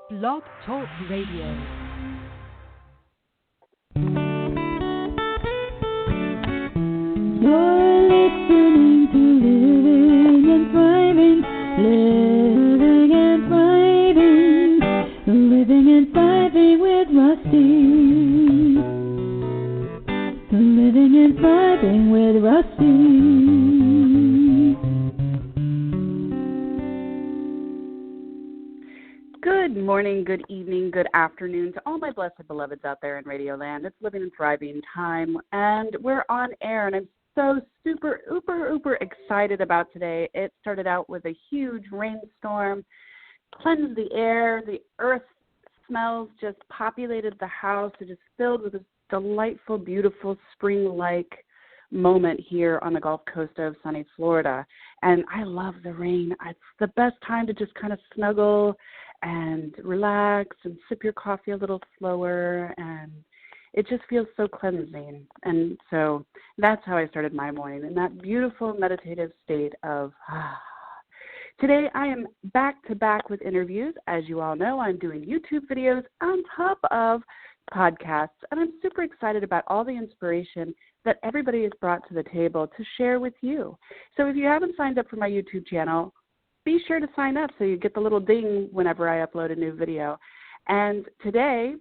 Blog Talk Radio. You're listening to Living and Thriving, Living and Thriving, Living and Thriving with Rustie. Living and Thriving with Rustie. Good morning, good evening, good afternoon to all my blessed beloveds out there in Radio Land. It's Living and Thriving time, and we're on air, and I'm so super, uber excited about today. It started out with a huge rainstorm, cleansed the air, the earth smells just populated the house. It just filled with this delightful, beautiful, spring-like moment here on the Gulf Coast of sunny Florida. And I love the rain. It's the best time to just kind of snuggle and relax and sip your coffee a little slower, and it just feels so cleansing. And so that's how I started my morning, in that beautiful meditative state of Today I am back to back with interviews. As you all know, I'm doing YouTube videos on top of podcasts, and I'm super excited about all the inspiration that everybody has brought to the table to share with you. So if you haven't signed up for my YouTube channel, be sure to sign up so you get the little ding whenever I upload a new video. And today,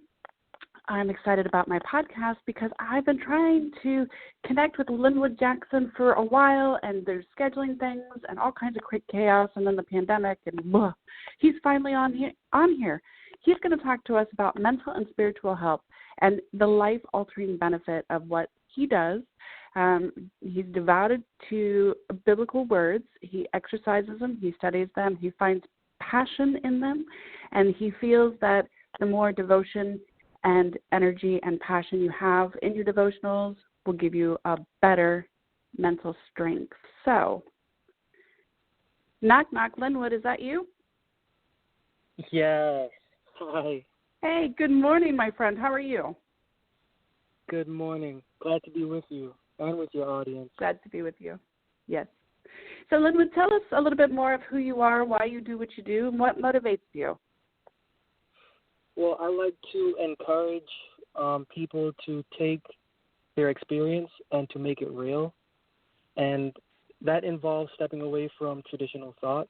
I'm excited about my podcast because I've been trying to connect with Linwood Jackson for a while, and there's scheduling things and all kinds of quick chaos, and then the pandemic, and he's finally on here. He's going to talk to us about mental and spiritual health and the life-altering benefit of what he does. He's devoted to biblical words. He exercises them. He studies them. He finds passion in them. And he feels that the more devotion and energy and passion you have in your devotionals will give you a better mental strength. So, knock, knock, Linwood, is that you? Yes. Hi. Hey, good morning, my friend. How are you? Good morning. Glad to be with you and with your audience. Glad to be with you. Yes. So, Linwood, tell us a little bit more of who you are, why you do what you do, and what motivates you. Well, I like to encourage people to take their experience and to make it real. And that involves stepping away from traditional thought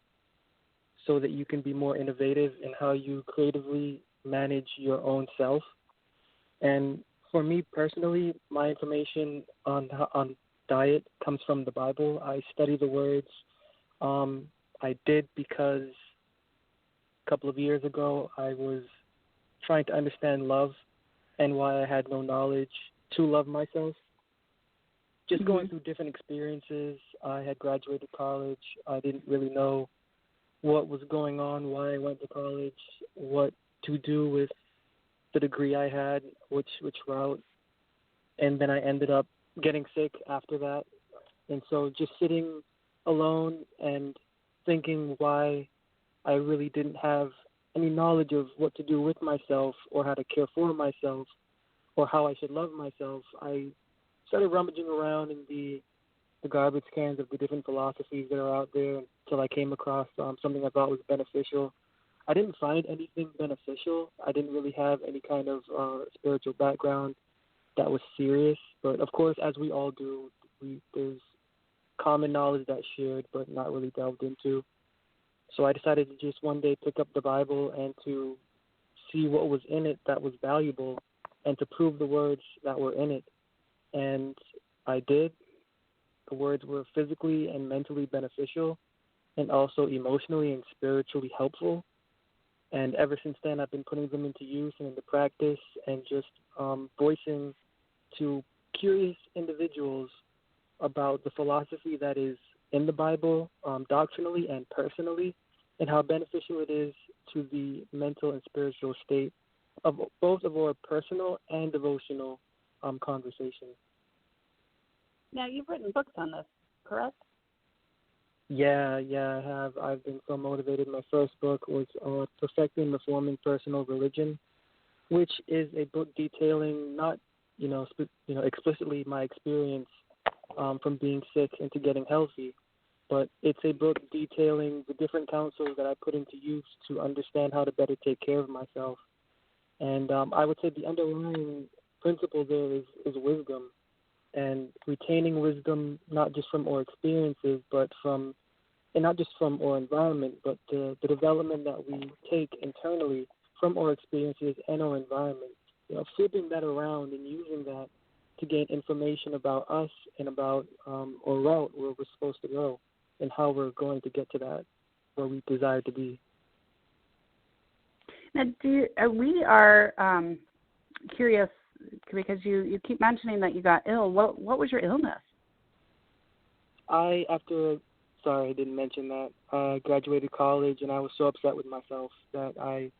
so that you can be more innovative in how you creatively manage your own self. And for me personally, my information on diet comes from the Bible. I study the words. I did because a couple of years ago I was trying to understand love and why I had no knowledge to love myself. Just going through different experiences. I had graduated college. I didn't really know what was going on, why I went to college, what to do with the degree I had, which route, and then I ended up getting sick after that. And so just sitting alone and thinking why I really didn't have any knowledge of what to do with myself or how to care for myself or how I should love myself, I started rummaging around in the garbage cans of the different philosophies that are out there until I came across something I thought was beneficial. I didn't find anything beneficial. I didn't really have any kind of spiritual background that was serious. But, of course, as we all do, there's common knowledge that's shared but not really delved into. So I decided to just one day pick up the Bible and to see what was in it that was valuable and to prove the words that were in it. And I did. The words were physically and mentally beneficial and also emotionally and spiritually helpful. And ever since then, I've been putting them into use and into practice and just voicing to curious individuals about the philosophy that is in the Bible, doctrinally and personally, and how beneficial it is to the mental and spiritual state of both of our personal and devotional conversation. Now, you've written books on this, correct? Yeah, I have. I've been so motivated. My first book was Perfecting and Reforming Personal Religion, which is a book detailing not, explicitly my experience from being sick into getting healthy, but it's a book detailing the different counsels that I put into use to understand how to better take care of myself. And I would say the underlying principle there is wisdom, and retaining wisdom not just from our experiences, but and not just from our environment, but the development that we take internally from our experiences and our environment. Flipping that around and using that to gain information about us and about our route where we're supposed to go and how we're going to get to that where we desire to be. Now, we are curious because you keep mentioning that you got ill. What was your illness? I didn't mention that. I graduated college, and I was so upset with myself that I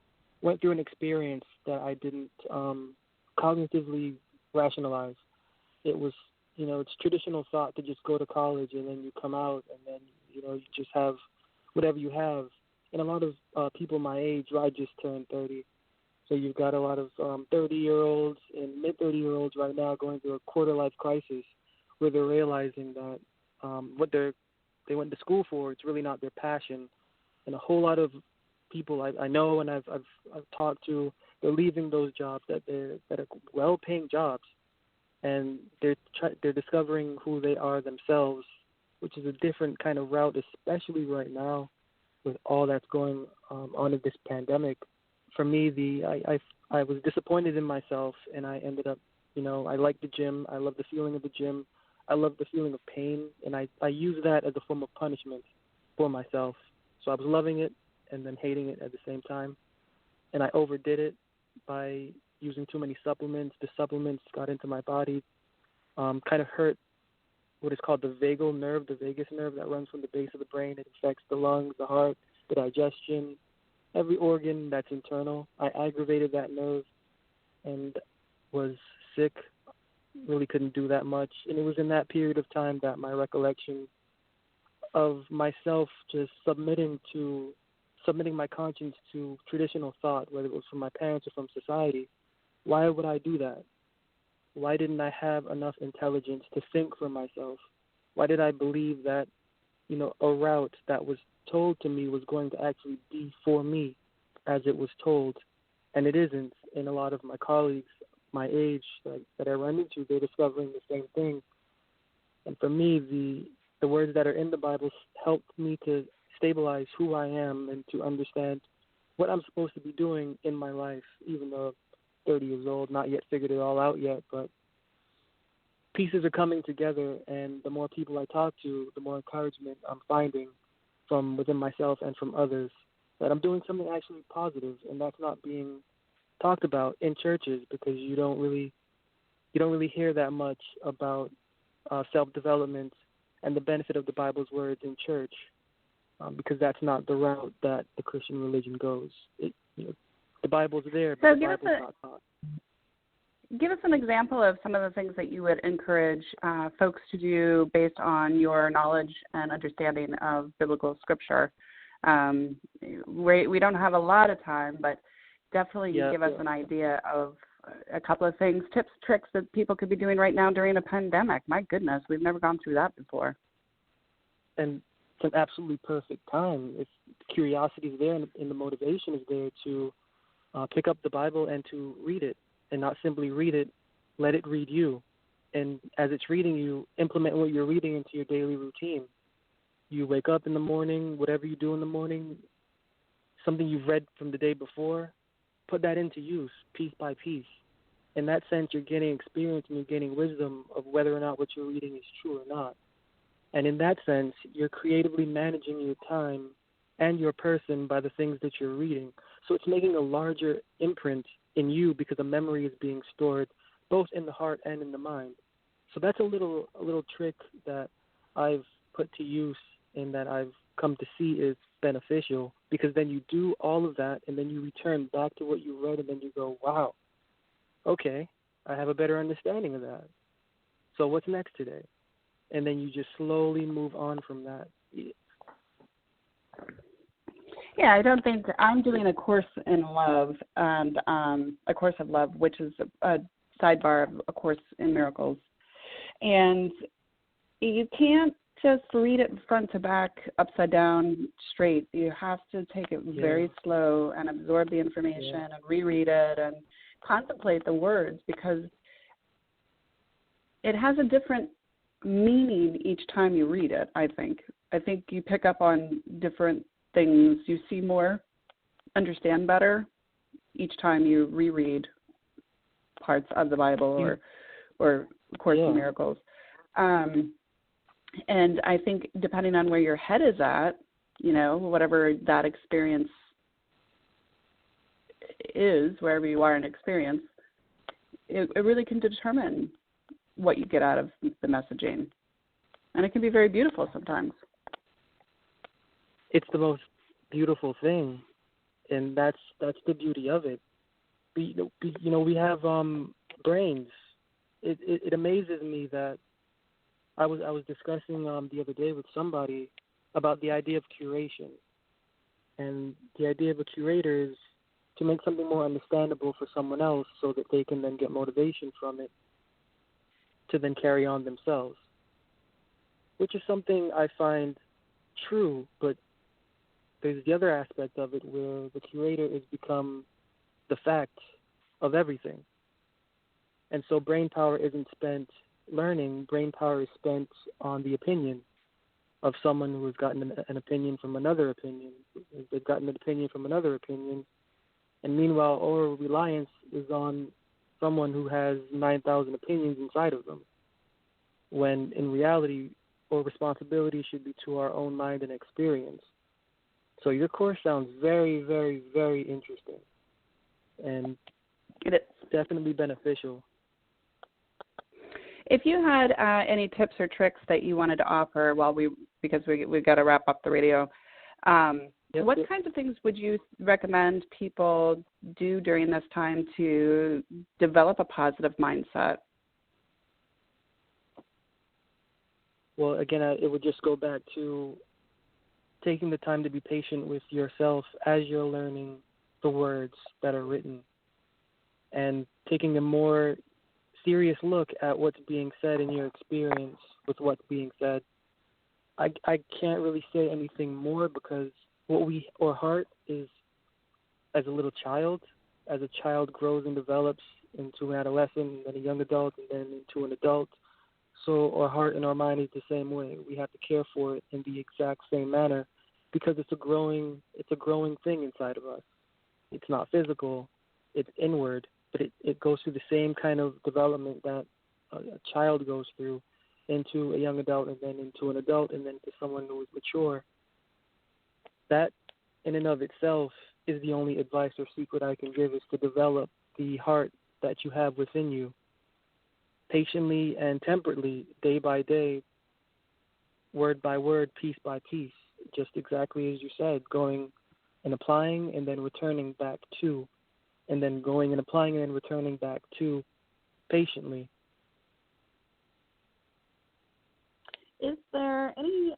went through an experience that I didn't cognitively rationalize. It was, it's traditional thought to just go to college and then you come out and then, you just have whatever you have. And a lot of people my age, I just turned 30. So you've got a lot of 30-year-olds and mid-30-year-olds right now going through a quarter-life crisis where they're realizing that what they went to school for, it's really not their passion. And a whole lot of people I know and I've talked to, they're leaving those jobs that are well-paying jobs, and they're discovering who they are themselves, which is a different kind of route, especially right now with all that's going on in this pandemic. For me, I was disappointed in myself, and I ended up, I like the gym. I love the feeling of the gym. I love the feeling of pain, and I use that as a form of punishment for myself. So I was loving it and then hating it at the same time, and I overdid it by using too many supplements. The supplements got into my body, kind of hurt what is called the vagal nerve, the vagus nerve that runs from the base of the brain. It affects the lungs, the heart, the digestion, every organ that's internal. I aggravated that nerve and was sick, really couldn't do that much. And it was in that period of time that my recollection of myself just submitting my conscience to traditional thought, whether it was from my parents or from society. Why would I do that? Why didn't I have enough intelligence to think for myself? Why did I believe that, a route that was told to me was going to actually be for me as it was told? And it isn't. And a lot of my colleagues my age that I run into, they're discovering the same thing. And for me, the words that are in the Bible helped me to stabilize who I am and to understand what I'm supposed to be doing in my life, even though 30 years old, not yet figured it all out yet, but pieces are coming together, and the more people I talk to, the more encouragement I'm finding from within myself and from others that I'm doing something actually positive, and that's not being talked about in churches because you don't really hear that much about self-development and the benefit of the Bible's words in church, because that's not the route that the Christian religion goes. The Bible's there, but the Bible's not taught. Give us an example of some of the things that you would encourage folks to do based on your knowledge and understanding of biblical scripture. We don't have a lot of time, but definitely give us an idea of a couple of things, tips, tricks that people could be doing right now during a pandemic. My goodness, we've never gone through that before. And it's an absolutely perfect time. If curiosity is there and the motivation is there to pick up the Bible and to read it, and not simply read it, let it read you. And as it's reading you, implement what you're reading into your daily routine. You wake up in the morning, whatever you do in the morning, something you've read from the day before, put that into use piece by piece. In that sense, you're gaining experience and you're gaining wisdom of whether or not what you're reading is true or not. And in that sense, you're creatively managing your time and your person by the things that you're reading. So it's making a larger imprint in you because a memory is being stored both in the heart and in the mind. So that's a little trick that I've put to use and that I've come to see is beneficial, because then you do all of that and then you return back to what you read and then you go, wow, okay, I have a better understanding of that. So what's next today? And then you just slowly move on from that. Yeah, I don't think I'm doing a course in love and a course of love, which is a sidebar of a course in miracles. And you can't just read it front to back, upside down, straight. You have to take it very slow and absorb the information and reread it and contemplate the words, because it has a different meaning each time you read it, I think. I think you pick up on different things. You see more, understand better each time you reread parts of the Bible or Course in Miracles. And I think depending on where your head is at, you know, whatever that experience is, wherever you are in experience, it really can determine what you get out of the messaging. And it can be very beautiful sometimes. It's the most beautiful thing, and that's the beauty of it. We have brains. It amazes me that I was discussing the other day with somebody about the idea of curation, and the idea of a curator is to make something more understandable for someone else so that they can then get motivation from it to then carry on themselves, which is something I find true, but there's the other aspect of it where the curator has become the fact of everything. And so brain power isn't spent learning. Brain power is spent on the opinion of someone who has gotten an opinion from another opinion. They've gotten an opinion from another opinion. And meanwhile, our reliance is on someone who has 9,000 opinions inside of them, when in reality, our responsibility should be to our own mind and experience. So your course sounds very, very, very interesting, and it's definitely beneficial. If you had any tips or tricks that you wanted to offer because we've got to wrap up the radio, what kinds of things would you recommend people do during this time to develop a positive mindset? Well, again, it would just go back to taking the time to be patient with yourself as you're learning the words that are written, and taking a more serious look at what's being said in your experience with what's being said. I can't really say anything more, because our heart is, as a little child, as a child grows and develops into an adolescent and then a young adult and then into an adult, so our heart and our mind is the same way. We have to care for it in the exact same manner, because it's a growing thing inside of us. It's not physical, it's inward, but it goes through the same kind of development that a child goes through, into a young adult and then into an adult and then to someone who is mature. That in and of itself is the only advice or secret I can give, is to develop the heart that you have within you, patiently and temperately, day by day, word by word, piece by piece, just exactly as you said, going and applying and then returning back to, and then going and applying and then returning back to, patiently. Is there any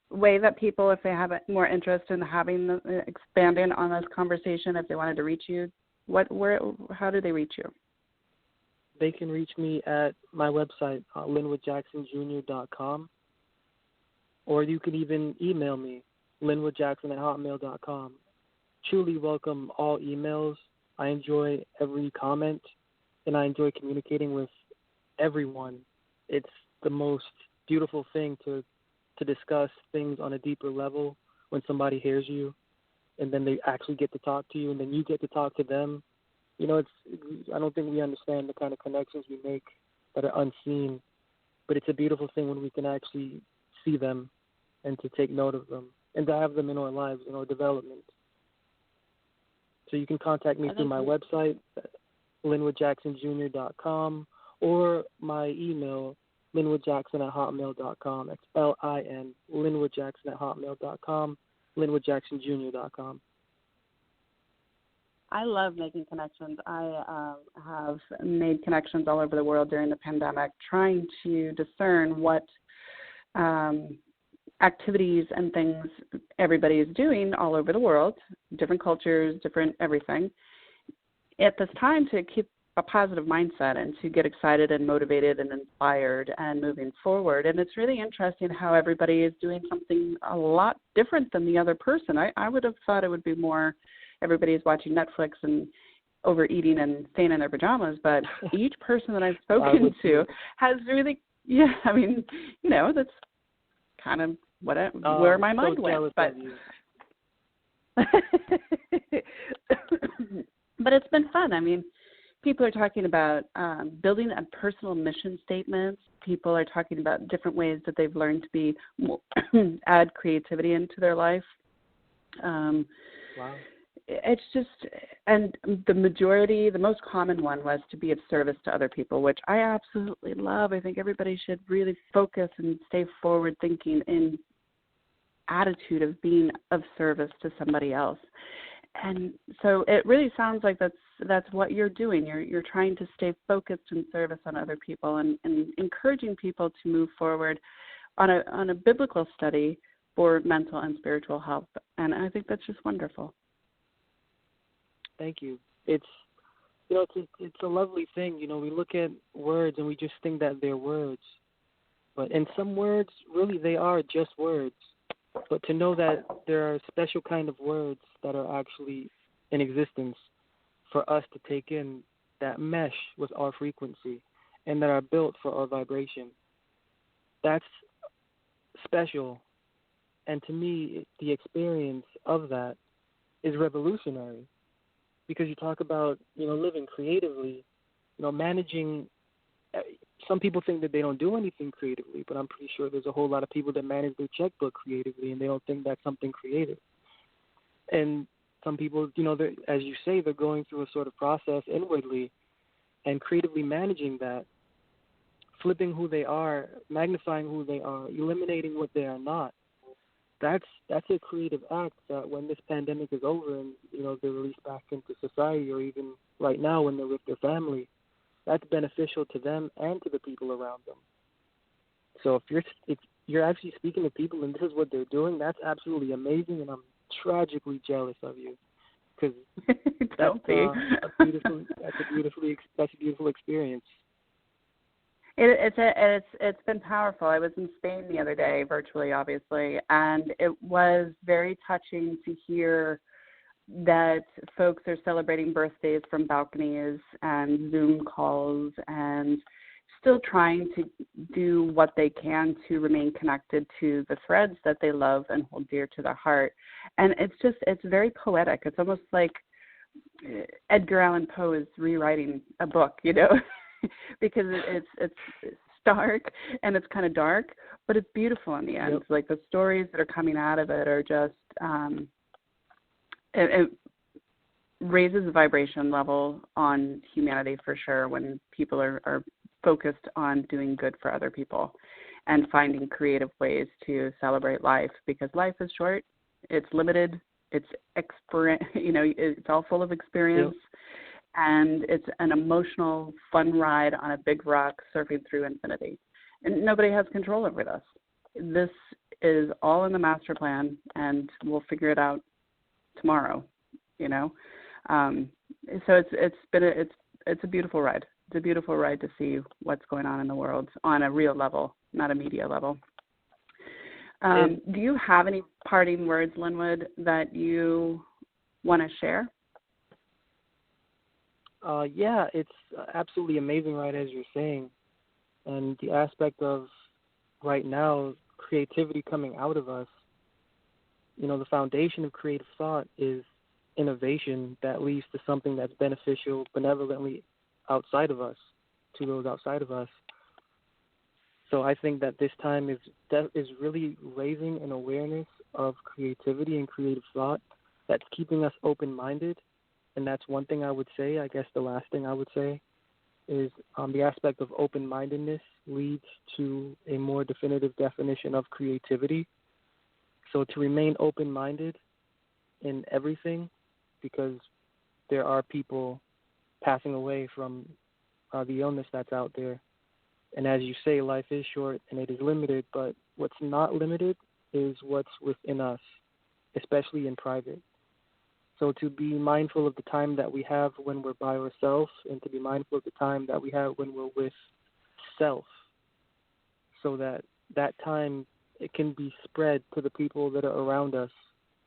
way that people, if they have more interest in expanding on this conversation, if they wanted to reach you, how do they reach you? They can reach me at my website, linwoodjacksonjr.com, or you can even email me, linwoodjackson@hotmail.com. Truly welcome all emails. I enjoy every comment, and I enjoy communicating with everyone. It's the most beautiful thing to discuss things on a deeper level when somebody hears you, and then they actually get to talk to you, and then you get to talk to them. You know, I don't think we understand the kind of connections we make that are unseen, but it's a beautiful thing when we can actually see them and to take note of them and to have them in our lives, in our development. So you can contact me through my website, linwoodjacksonjr.com, or my email, linwoodjackson@hotmail.com. That's LIN, linwoodjackson@hotmail.com, linwoodjacksonjr.com. I love making connections. I have made connections all over the world during the pandemic, trying to discern what activities and things everybody is doing all over the world, different cultures, different everything, at this time to keep a positive mindset and to get excited and motivated and inspired and moving forward. And it's really interesting how everybody is doing something a lot different than the other person. I would have thought it would be more everybody is watching Netflix and overeating and staying in their pajamas, but each person that I've spoken to has really, I mean, that's kind of where my mind went. But but it's been fun. I mean, people are talking about building a personal mission statement. People are talking about different ways that they've learned to be add creativity into their life. Wow. It's just, and the most common one was to be of service to other people, which I absolutely love. I think everybody should really focus and stay forward thinking in attitude of being of service to somebody else. And so it really sounds like that's what you're doing. You're trying to stay focused in service on other people and encouraging people to move forward on a biblical study for mental and spiritual health. And I think that's just wonderful. Thank you. It's a lovely thing. We look at words and we just think that they're words, but in some words, really, they are just words. But to know that there are special kind of words that are actually in existence for us to take in that mesh with our frequency and that are built for our vibration, that's special. And to me, the experience of that is revolutionary. Because you talk about, living creatively, managing. Some people think that they don't do anything creatively, but I'm pretty sure there's a whole lot of people that manage their checkbook creatively, and they don't think that's something creative. And some people, as you say, they're going through a sort of process inwardly and creatively managing that, flipping who they are, magnifying who they are, eliminating what they are not. That's a creative act that when this pandemic is over and, they're released back into society, or even right now when they're with their family, that's beneficial to them and to the people around them. So if you're actually speaking to people and this is what they're doing, that's absolutely amazing, and I'm tragically jealous of you, because that's a beautiful experience. It's been powerful. I was in Spain the other day, virtually, obviously, and it was very touching to hear that folks are celebrating birthdays from balconies and Zoom calls and still trying to do what they can to remain connected to the threads that they love and hold dear to their heart. And it's very poetic. It's almost like Edgar Allan Poe is rewriting a book, because it's stark and it's kind of dark, but it's beautiful in the end. Yep. Like the stories that are coming out of it are just, it raises the vibration level on humanity for sure when people are focused on doing good for other people and finding creative ways to celebrate life, because life is short, it's limited, it's it's all full of experience. Yep. And it's an emotional, fun ride on a big rock surfing through infinity. And nobody has control over this. This is all in the master plan, and we'll figure it out tomorrow, So it's a beautiful ride. It's a beautiful ride to see what's going on in the world on a real level, not a media level. Do you have any parting words, Linwood, that you want to share? Yeah, it's absolutely amazing, right, as you're saying. And the aspect of right now, creativity coming out of us, the foundation of creative thought is innovation that leads to something that's beneficial benevolently outside of us, to those outside of us. So I think that this time is really raising an awareness of creativity and creative thought that's keeping us open-minded. And that's one thing I would say. I guess the last thing I would say is the aspect of open-mindedness leads to a more definitive definition of creativity. So to remain open-minded in everything, because there are people passing away from the illness that's out there. And as you say, life is short and it is limited, but what's not limited is what's within us, especially in private. So to be mindful of the time that we have when we're by ourselves, and to be mindful of the time that we have when we're with self, so that that time, it can be spread to the people that are around us,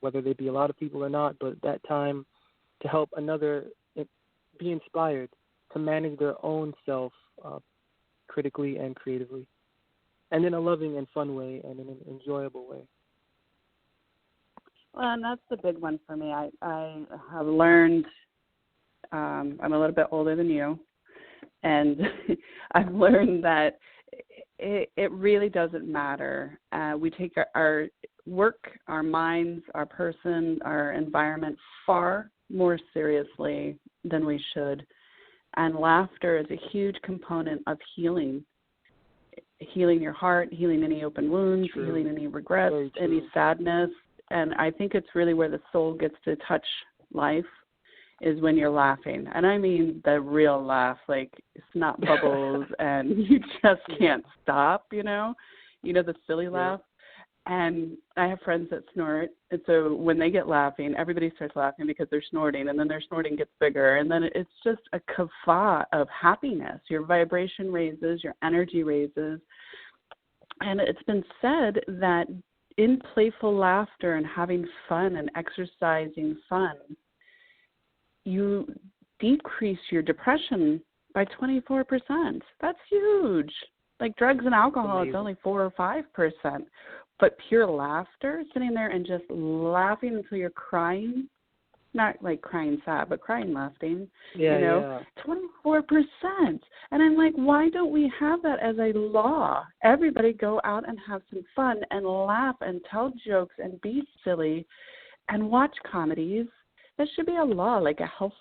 whether they be a lot of people or not, but that time to help another be inspired to manage their own self critically and creatively, and in a loving and fun way and in an enjoyable way. Well, and that's the big one for me. I have learned, I'm a little bit older than you, and I've learned that it really doesn't matter. We take our work, our minds, our person, our environment far more seriously than we should. And laughter is a huge component of healing your heart, healing any open wounds, True. healing any regrets, any sadness. And I think it's really where the soul gets to touch life is when you're laughing. And I mean the real laugh, like snot bubbles and you just can't stop, the silly laugh. And I have friends that snort. And so when they get laughing, everybody starts laughing because they're snorting. And then their snorting gets bigger. And then it's just a kava of happiness. Your vibration raises, your energy raises. And it's been said that in playful laughter and having fun and exercising fun, you decrease your depression by 24%. That's huge. Like drugs and alcohol, it's only 4 or 5%. But pure laughter, sitting there and just laughing until you're crying, not like crying sad, but crying laughing, 24%. And I'm like, why don't we have that as a law? Everybody go out and have some fun and laugh and tell jokes and be silly and watch comedies. That should be a law, like a health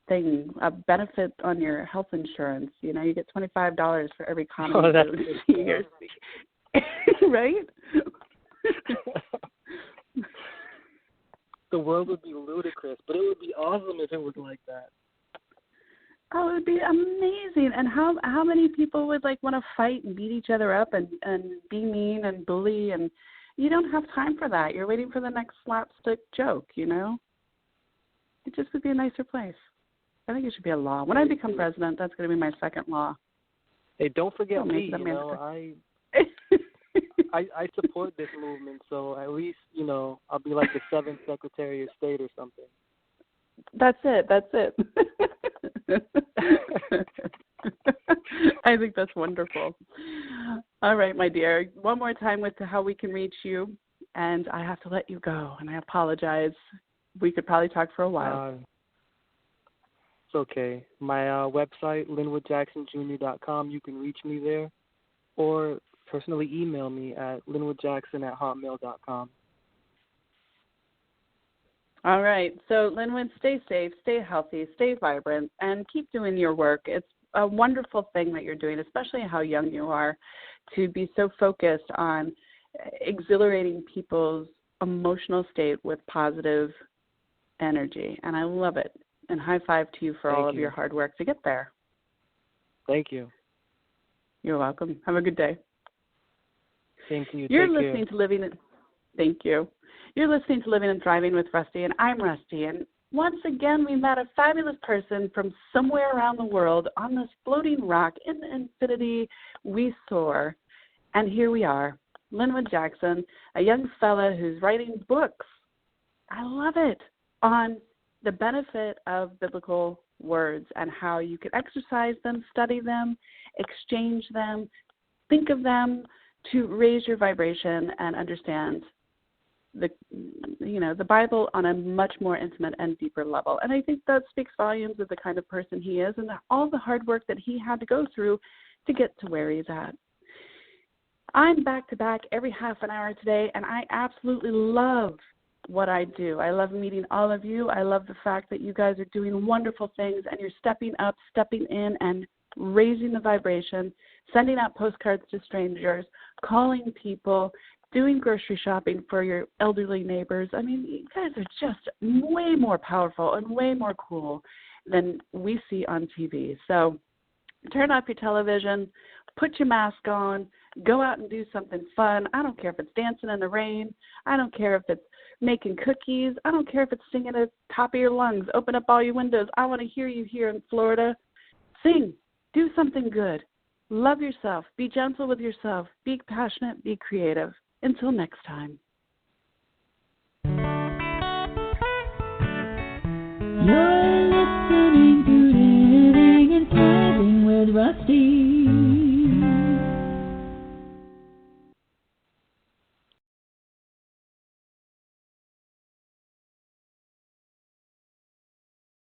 thing, a benefit on your health insurance. You get $25 for every comedy you see. Right? The world would be ludicrous, but it would be awesome if it was like that. Oh, it would be amazing. And how many people would want to fight and beat each other up and be mean and bully, and you don't have time for that. You're waiting for the next slapstick joke, It just would be a nicer place. I think it should be a law. When I become president, that's going to be my second law. Hey, don't forget me. I support this movement, so at least, I'll be like the 7th Secretary of State or something. That's it. I think that's wonderful. All right, my dear. One more time with how we can reach you, and I have to let you go, and I apologize. We could probably talk for a while. It's okay. My website, linwoodjacksonjr.com, you can reach me there, or personally email me at linwoodjackson@hotmail.com. All right. So, Linwood, stay safe, stay healthy, stay vibrant, and keep doing your work. It's a wonderful thing that you're doing, especially how young you are, to be so focused on exhilarating people's emotional state with positive energy. And I love it. And high five to you for all of your hard work to get there. Thank you. You're welcome. Have a good day. Same to you. You're listening to Living in... Thank you. You're listening to Living and Thriving with Rustie, and I'm Rustie. And once again, we met a fabulous person from somewhere around the world on this floating rock in the infinity. We soar. And here we are, Linwood Jackson, a young fella who's writing books. I love it. On the benefit of biblical words and how you can exercise them, study them, exchange them, think of them to raise your vibration and understand the Bible on a much more intimate and deeper level. And I think that speaks volumes of the kind of person he is and all the hard work that he had to go through to get to where he's at. I'm back-to-back every half an hour today, and I absolutely love what I do. I love meeting all of you. I love the fact that you guys are doing wonderful things, and you're stepping up, stepping in, and raising the vibration, sending out postcards to strangers, calling people, doing grocery shopping for your elderly neighbors. I mean, you guys are just way more powerful and way more cool than we see on TV. So turn off your television, put your mask on, go out and do something fun. I don't care if it's dancing in the rain. I don't care if it's making cookies. I don't care if it's singing at the top of your lungs. Open up all your windows. I want to hear you here in Florida. Sing. Do something good. Love yourself. Be gentle with yourself. Be passionate. Be creative. Until next time. You're listening to Living and Thriving with Rustie.